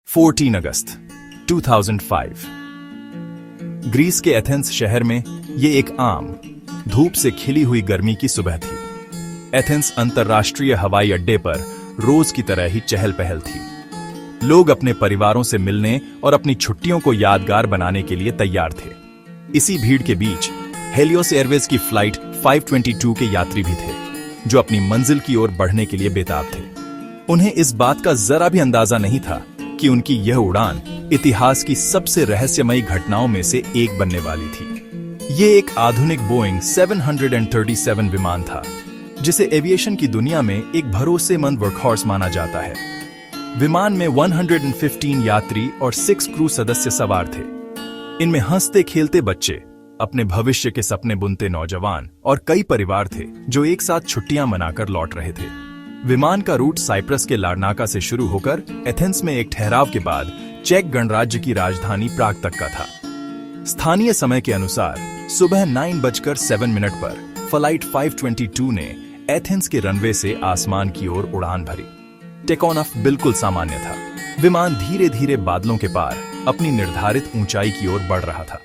14 अगस्त 2005 Greece के Athens शहर में ये एक आम धूप से खिली हुई गर्मी की सुबह थी। एथेंस अंतर्राष्ट्रीय हवाई अड्डे पर रोज की तरह ही चहल पहल थी। लोग अपने परिवारों से मिलने और अपनी छुट्टियों को यादगार बनाने के लिए तैयार थे। इसी भीड़ के बीच हेलियोस एयरवेज की फ्लाइट 522 के यात्री भी थे, जो अपनी मंजिल की ओर बढ़ने के लिए बेताब थे। उन्हें इस बात का जरा भी अंदाजा नहीं था कि उनकी यह उड़ान इतिहास की सबसे रहस्यमयी घटनाओं में से एक बनने वाली थी। ये एक आधुनिक बोइंग 737 विमान था, जिसे एविएशन की दुनिया में एक भरोसेमंद वर्कहॉर्स माना जाता है। विमान में 115 यात्री और 6 क्रू सदस्य सवार थे। इनमें हंसते खेलते बच्चे, अपने भविष्य के सपने बुनते नौजवान और कई परिवार थे जो एक साथ छुट्टियां मनाकर लौट रहे थे। विमान का रूट साइप्रस के लारनाका से शुरू होकर एथेंस में एक ठहराव के बाद चेक गणराज्य की राजधानी प्राग तक का था। स्थानीय समय के अनुसार सुबह 9:07 पर फ्लाइट 522 ने एथेंस के रनवे से आसमान की ओर उड़ान भरी। टेक ऑफ बिल्कुल सामान्य था। विमान धीरे धीरे बादलों के पार अपनी निर्धारित ऊंचाई की ओर बढ़ रहा था।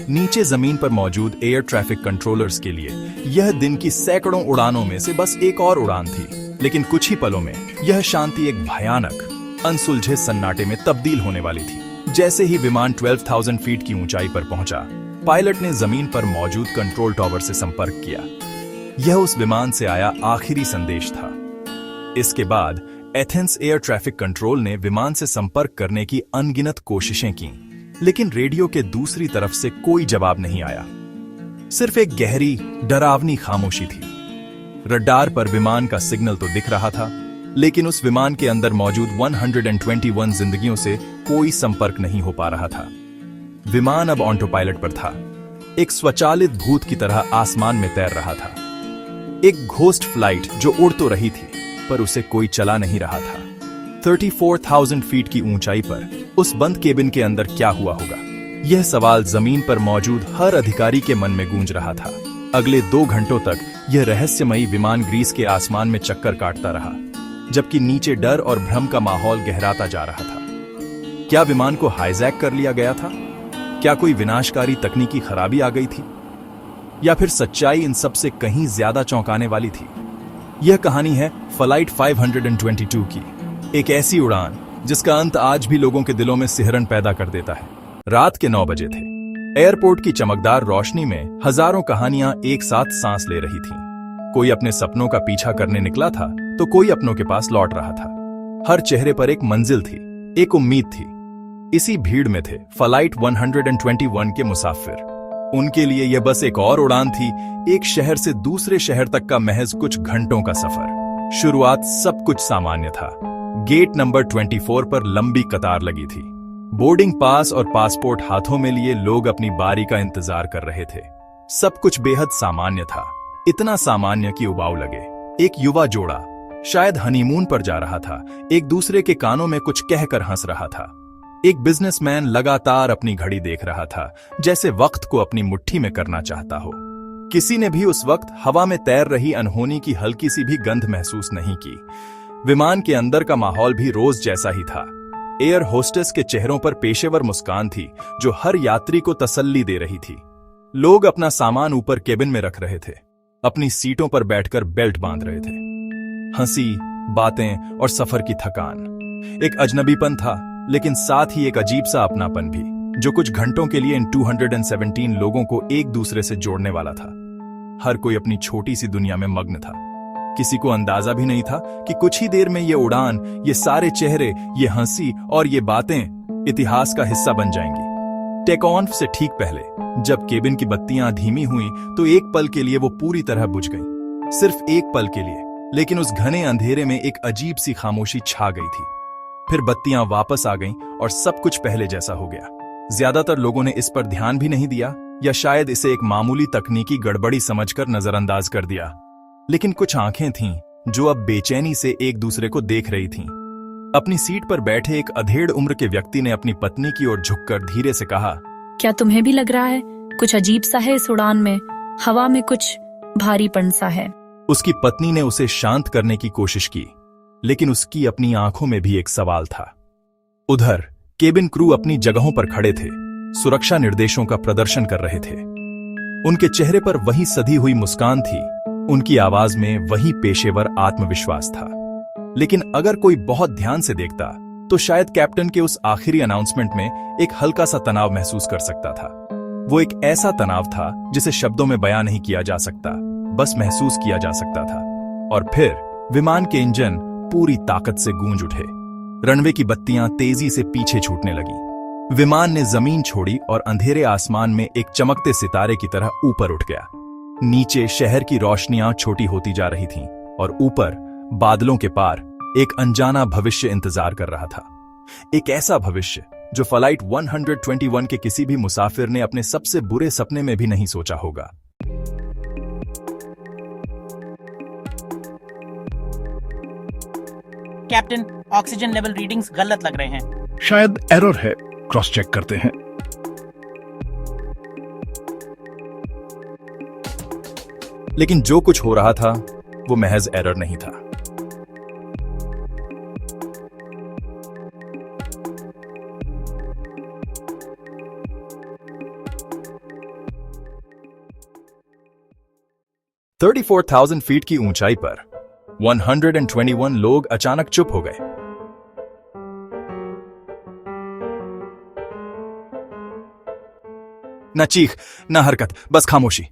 नीचे जमीन पर मौजूद एयर ट्रैफिक कंट्रोलर्स के लिए यह दिन की सैकड़ों उड़ानों में से बस एक और उड़ान थी, लेकिन कुछ ही पलों में यह शांति एक भयानक अनसुलझे सन्नाटे में तब्दील होने वाली थी। जैसे ही विमान 12,000 फीट की ऊंचाई पर पहुंचा, पायलट ने जमीन पर मौजूद कंट्रोल टावर से संपर्क किया। यह उस विमान से आया आखिरी संदेश था। इसके बाद एथेंस एयर ट्रैफिक कंट्रोल ने विमान से संपर्क करने की अनगिनत कोशिशें की, लेकिन रेडियो के दूसरी तरफ से कोई जवाब नहीं आया। सिर्फ एक गहरी, डरावनी खामोशी थी। रडार पर विमान का सिग्नल तो दिख रहा था, लेकिन उस विमान के अंदर मौजूद 121 जिंदगियों से कोई संपर्क नहीं हो पा रहा था। विमान अब ऑटो पायलट पर था, एक स्वचालित भूत की तरह आसमान में तैर रहा था। एक घोस्ट फ्लाइट जो उड़ तो रही थी, पर उसे कोई चला नहीं रहा था। 34,000 फीट की ऊंचाई पर उस बंद केबिन के अंदर क्या हुआ होगा? यह सवाल जमीन पर मौजूद हर अधिकारी के मन में गूंज रहा था। अगले 2 घंटों तक यह रहस्यमयी विमान ग्रीस के आसमान में चक्कर काटता रहा, जबकि नीचे डर और भ्रम का माहौल गहराता जा रहा था। क्या विमान को हाईजैक कर लिया गया था? क्या कोई विनाशकारी तकनीकी खराबी आ गई थी? या फिर सच्चाई इन सब से कहीं ज्यादा चौंकाने वाली थी? यह कहानी है फ्लाइट 522 की, एक ऐसी उड़ान जिसका अंत आज भी लोगों के दिलों में सिहरन पैदा कर देता है। रात के 9 बजे थे। एयरपोर्ट की चमकदार रोशनी में हजारों कहानियां एक साथ सांस ले रही थीं। कोई अपने सपनों का पीछा करने निकला था, तो कोई अपनों के पास लौट रहा था। हर चेहरे पर एक मंजिल थी, एक उम्मीद थी। इसी भीड़ में थे फ्लाइट 121 के मुसाफिर। उनके लिए यह बस एक और उड़ान थी, एक शहर से दूसरे शहर तक का महज कुछ घंटों का सफर। शुरुआत सब कुछ सामान्य था। गेट नंबर 24 पर लंबी कतार लगी थी। बोर्डिंग पास और पासपोर्ट हाथों में लिए लोग अपनी बारी का इंतजार कर रहे थे। सब कुछ बेहद सामान्य था, इतना सामान्य कि उबाऊ लगे। एक युवा जोड़ा शायद हनीमून पर जा रहा था, एक दूसरे के कानों में कुछ कहकर हंस रहा था। एक बिजनेसमैन लगातार अपनी घड़ी देख रहा था, जैसे वक्त को अपनी मुट्ठी में करना चाहता हो। किसी ने भी उस वक्त हवा में तैर रही अनहोनी की हल्की सी भी गंध महसूस नहीं की। विमान के अंदर का माहौल भी रोज जैसा ही था। एयर होस्टेस के चेहरों पर पेशेवर मुस्कान थी, जो हर यात्री को तसल्ली दे रही थी। लोग अपना सामान ऊपर केबिन में रख रहे थे, अपनी सीटों पर बैठकर बेल्ट बांध रहे थे। हंसी, बातें और सफर की थकान। एक अजनबीपन था, लेकिन साथ ही एक अजीब सा अपनापन भी, जो कुछ घंटों के लिए इन 217 लोगों को एक दूसरे से जोड़ने वाला था। हर कोई अपनी छोटी सी दुनिया में मग्न था। किसी को अंदाजा भी नहीं था कि कुछ ही देर में ये उड़ान, ये सारे चेहरे, ये हंसी और ये बातें इतिहास का हिस्सा बन जाएंगी। टेक ऑफ से ठीक पहले जब केबिन की बत्तियां धीमी हुईं, तो एक पल के लिए वो पूरी तरह बुझ गईं। सिर्फ एक पल के लिए, लेकिन उस घने अंधेरे में एक अजीब सी खामोशी छा गई थी। फिर बत्तियां वापस आ गईं और सब कुछ पहले जैसा हो गया। ज्यादातर लोगों ने इस पर ध्यान भी नहीं दिया, या शायद इसे एक मामूली तकनीकी गड़बड़ी समझकर नजरअंदाज कर दिया। लेकिन कुछ आंखें थीं जो अब बेचैनी से एक दूसरे को देख रही थीं। अपनी सीट पर बैठे एक अधेड़ उम्र के व्यक्ति ने अपनी पत्नी की ओर झुककर धीरे से कहा, क्या तुम्हें भी लग रहा है कुछ अजीब सा है इस उड़ान में? हवा में कुछ भारीपन सा है। उसकी पत्नी ने उसे शांत करने की कोशिश की, लेकिन उसकी अपनी आंखों में भी एक सवाल था। उधर केबिन क्रू अपनी जगहों पर खड़े थे, सुरक्षा निर्देशों का प्रदर्शन कर रहे थे। उनके चेहरे पर वही सधी हुई मुस्कान थी, उनकी आवाज में वही पेशेवर आत्मविश्वास था। लेकिन अगर कोई बहुत ध्यान से देखता तो शायद कैप्टन के उस आखिरी अनाउंसमेंट में एक हल्का सा तनाव महसूस कर सकता था। वो एक ऐसा तनाव था जिसे शब्दों में बयां नहीं किया जा सकता, बस महसूस किया जा सकता था। और फिर विमान के इंजन पूरी ताकत से गूंज उठे। रनवे की बत्तियां तेजी से पीछे छूटने लगी। विमान ने जमीन छोड़ी और अंधेरे आसमान में एक चमकते सितारे की तरह ऊपर उठ गया। नीचे शहर की रोशनियां छोटी होती जा रही थीं और ऊपर बादलों के पार एक अनजाना भविष्य इंतजार कर रहा था। एक ऐसा भविष्य जो फ्लाइट 121 के किसी भी मुसाफिर ने अपने सबसे बुरे सपने में भी नहीं सोचा होगा। कैप्टन, ऑक्सीजन लेवल रीडिंग्स गलत लग रहे हैं। शायद एरर है, क्रॉस चेक करते हैं। लेकिन जो कुछ हो रहा था वो महज एरर नहीं था। $34,000 फीट की ऊंचाई पर 121 लोग अचानक चुप हो गए। न चीख, न हरकत, बस खामोशी।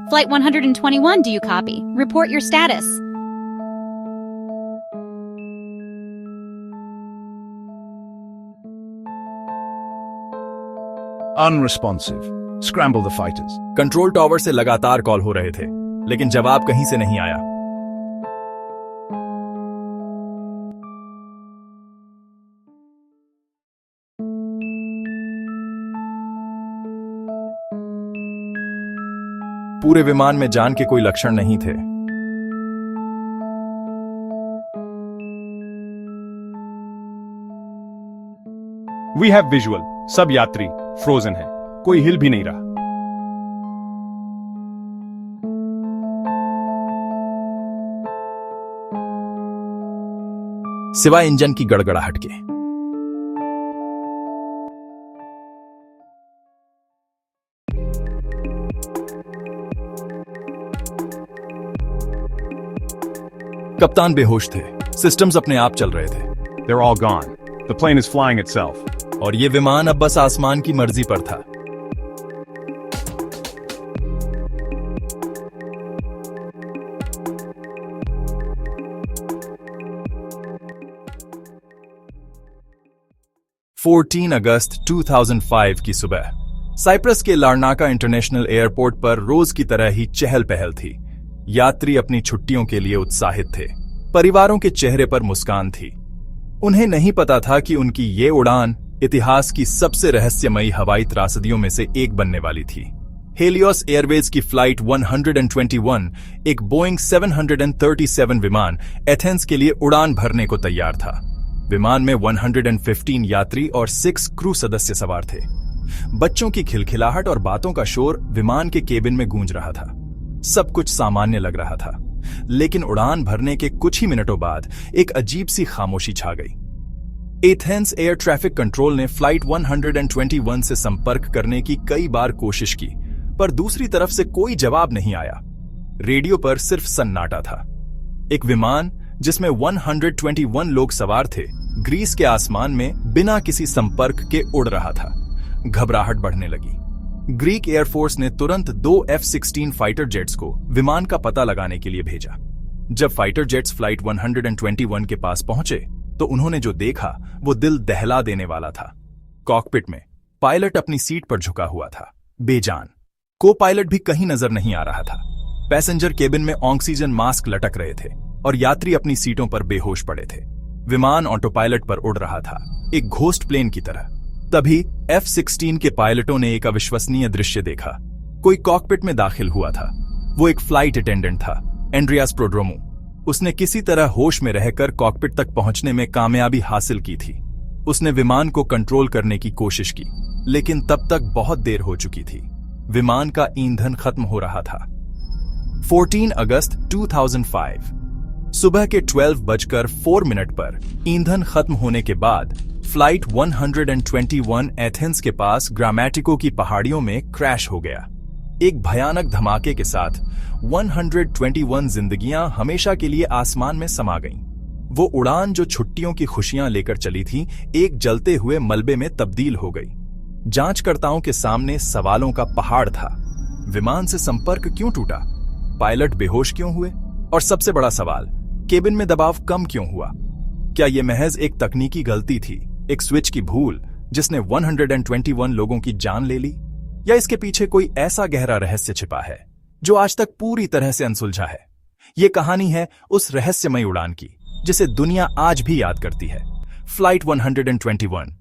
Flight 121, do you copy? Report your status. Unresponsive. Scramble the fighters. Control tower से लगातार कॉल हो रहे थे, लेकिन जवाब कहीं से नहीं आया। पूरे विमान में जान के कोई लक्षण नहीं थे। We have visual. सब यात्री फ्रोजन है, कोई हिल भी नहीं रहा। सिवाय इंजन की गड़गड़ाहट के। कप्तान बेहोश थे, सिस्टम्स अपने आप चल रहे थे। They're all gone. The plane is flying itself. और ये विमान अब बस आसमान की मर्जी पर था। अगस्त 2005 की सुबह साइप्रस के लारनाका इंटरनेशनल एयरपोर्ट पर रोज की तरह ही चहल पहल थी। यात्री अपनी छुट्टियों के लिए उत्साहित थे, परिवारों के चेहरे पर मुस्कान थी। उन्हें नहीं पता था कि उनकी ये उड़ान इतिहास की सबसे रहस्यमयी हवाई त्रासदियों में से एक बनने वाली थी। हेलियोस एयरवेज की फ्लाइट 121 एक बोइंग 737 विमान एथेंस के लिए उड़ान भरने को तैयार था। विमान में 115 यात्री और 6 क्रू सदस्य सवार थे। बच्चों की खिलखिलाहट और बातों का शोर विमान के केबिन में गूंज रहा था। सब कुछ सामान्य लग रहा था, लेकिन उड़ान भरने के कुछ ही मिनटों बाद एक अजीब सी खामोशी छा गई। एथेंस एयर ट्रैफिक कंट्रोल ने फ्लाइट 121 से संपर्क करने की कई बार कोशिश की, पर दूसरी तरफ से कोई जवाब नहीं आया। रेडियो पर सिर्फ सन्नाटा था। एक विमान जिसमें 121 लोग सवार थे, ग्रीस के आसमान में बिना किसी संपर्क के उड़ रहा था। घबराहट बढ़ने लगी। ग्रीक एयरफोर्स ने तुरंत 2 F-16 फाइटर जेट्स को विमान का पता लगाने के लिए भेजा। जब फाइटर जेट्स फ्लाइट 121 के पास पहुंचे तो उन्होंने जो देखा वो दिल दहला देने वाला था। कॉकपिट में पायलट अपनी सीट पर झुका हुआ था, बेजान। को पायलट भी कहीं नजर नहीं आ रहा था। पैसेंजर केबिन में ऑक्सीजन मास्क लटक रहे थे और यात्री अपनी सीटों पर बेहोश पड़े थे। विमान ऑटो पायलट पर उड़ रहा था, एक घोस्ट प्लेन की तरह। तभी F-16 के पायलटों ने एक अविश्वसनीय दृश्य देखा। कोई कॉकपिट में दाखिल हुआ था। वो एक फ्लाइट अटेंडेंट था, एंड्रियास प्रोड्रोमो। उसने किसी तरह होश में रहकर कॉकपिट तक पहुंचने में कामयाबी हासिल की थी। उसने विमान को कंट्रोल करने की कोशिश की, लेकिन तब तक बहुत देर हो चुकी थी। विमान का ईंधन खत्म हो रहा था। 14 अगस्त 2005 सुबह के 12:04 पर ईंधन खत्म होने के बाद फ्लाइट 121 एथेंस के पास ग्रामेटिको की पहाड़ियों में क्रैश हो गया। एक भयानक धमाके के साथ 121 जिंदगियां हमेशा के लिए आसमान में समा गईं। वो उड़ान जो छुट्टियों की खुशियां लेकर चली थी, एक जलते हुए मलबे में तब्दील हो गई। जांचकर्ताओं के सामने सवालों का पहाड़ था। विमान से संपर्क क्यों टूटा? पायलट बेहोश क्यों हुए? और सबसे बड़ा सवाल, केबिन में दबाव कम क्यों हुआ? क्या यह महज एक तकनीकी गलती थी, एक स्विच की भूल जिसने 121 लोगों की जान ले ली? या इसके पीछे कोई ऐसा गहरा रहस्य छिपा है जो आज तक पूरी तरह से अनसुलझा है? ये कहानी है उस रहस्यमयी उड़ान की जिसे दुनिया आज भी याद करती है, फ्लाइट 121